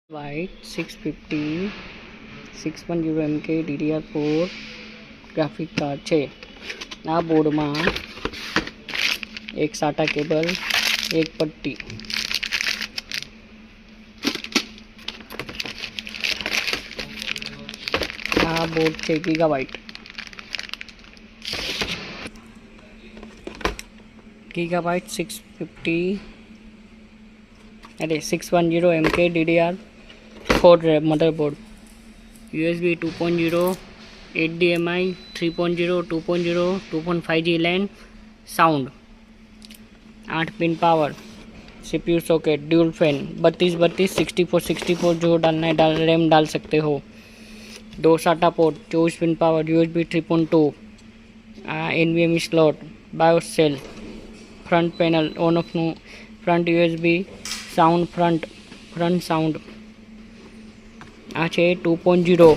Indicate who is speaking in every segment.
Speaker 1: White 650 610 MK DDR4 graphic card છે। આ બોર્ડમાં એક SATA કેબલ, એક પટ્ટી, આ બોર્ડ છે gigabyte 610 MK DDR4 motherboard, USB 2.0, HDMI 3.0, 2.0, 2.5G LAN, sound, 8 pin power, CPU socket, dual fan, 32 64 जो डालना है रैम डाल सकते हो, 2 SATA port, 24 pin power, USB 3.2, NVMe slot, BIOS cell, front panel on off નું, front USB, sound front sound, आ છે 2.0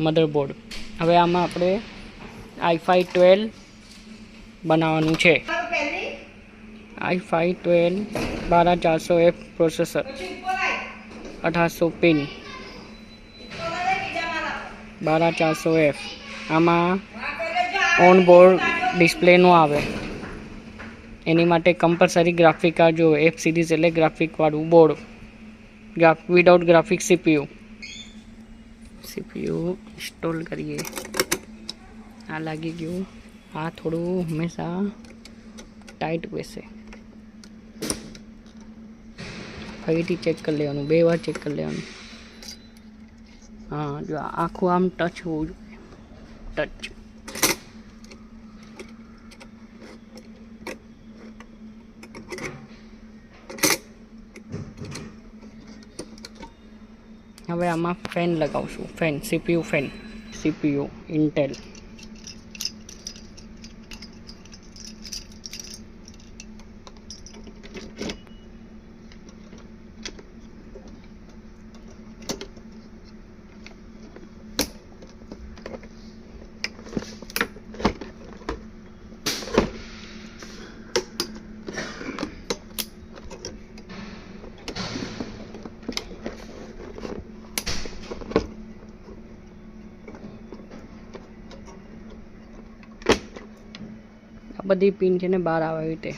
Speaker 1: motherboard. હવે આમાં આપણે i5 12 બનાવવાનું છે। i5 12 12400F processor, 1800 pin, 12400F। આમાં ઓન બોર્ડ ડિસ્પ્લે નો આવે, એની માટે કમ્પલસરી ગ્રાફિક કાર્ડ જો F સિરીઝ એટલે ગ્રાફિક વાળું board, without graphic CPU install કરીએ। આ લાગી ગયું, આ થોડું હંમેશા ટાઈટ બેસે, ફરીથી ચેક કરી લેવાનું, 2 વાર ચેક કરી લેવાનું। હા, જો આખું આમ ટચ હોવું જોઈએ, ટચ। હવે આમાં ફેન લગાવશું, fan CPU fan, CPU Intel. આ બધી પિન છે ને બહાર આવે રીતે,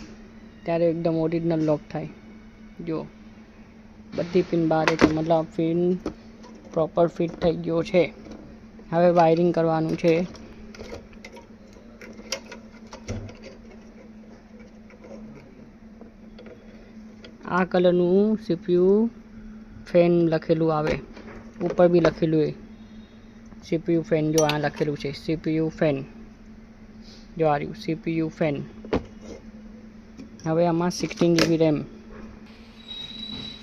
Speaker 1: ત્યારે એકદમ ઓરિજિનલ લોક થાય। જો બધી પિન બહાર છે, મતલબ પિન પ્રોપર ફિટ થઈ ગયો છે। હવે વાયરિંગ કરવાનું છે। આ કલરનું CPU ફેન લખેલું આવે, ઉપર બી લખેલું હોય CPU ફેન। જો આ લખેલું છે CPU ફેન, जो आ रही CPU फैन। હવે આમાં 16GB RAM,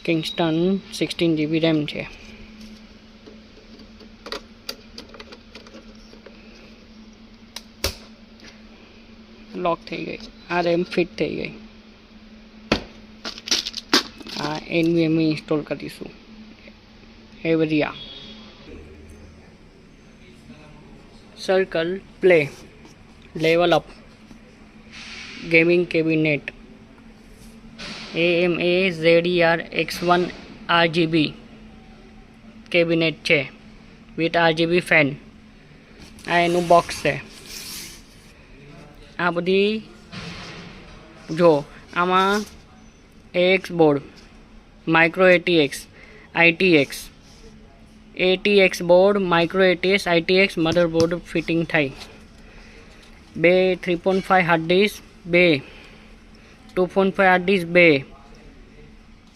Speaker 1: Kingston 16GB RAM છે। લોક થઈ ગઈ, આ RAM ફિટ થઈ ગઈ। આ NVMe ઇન્સ્ટોલ કરીશું, એવરિયા circle play level up gaming cabinet, AMA ZR X1 RGB cabinet છે વિથ RGB ફેન। આ એનું બોક્સ છે। આ બધી જો આમાં AX board, micro ATX board, micro ATX ITX motherboard fitting થઈ। 2 3.5 hard disk, 2 2.5 hard disk, 2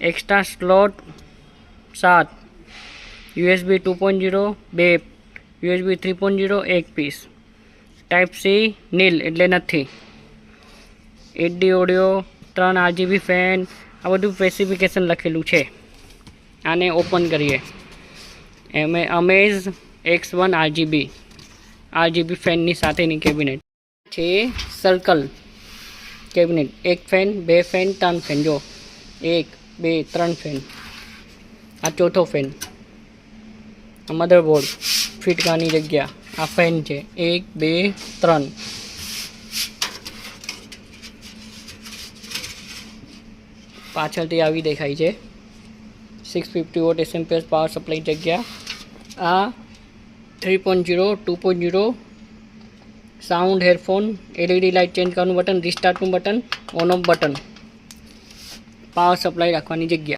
Speaker 1: extra slot 7, USB 2.0, 2 USB 3.0, 1 piece, type C नील એટલે નથી। HD ઓડિયો, 3 RGB ફેન, આ બધું સ્પેસિફિકેશન લખેલું છે। આને ઓપન કરીએ। અમેઝ X1 RGB ફેનની સાથેની કેબિનેટ છે। Circle cabinet, 1 fan, 2 fan, 3 fan. જો 1 2 3 ફેન, આ ચોથો ફેન। આ મધરબોર્ડ ફિટ કરવાની જગ્યા, આ ફેન છે 1 2 3। પાછળથી આવી દેખાય છે। 650 વોટ એસએમપીએસ પાવર સપ્લાય જગ્યા આ 3.0 2.0 sound headphone LED light change કરવાનું બટન, રિસ્ટાર્ટનું button, on off button, power supply રાખવાની જગ્યા.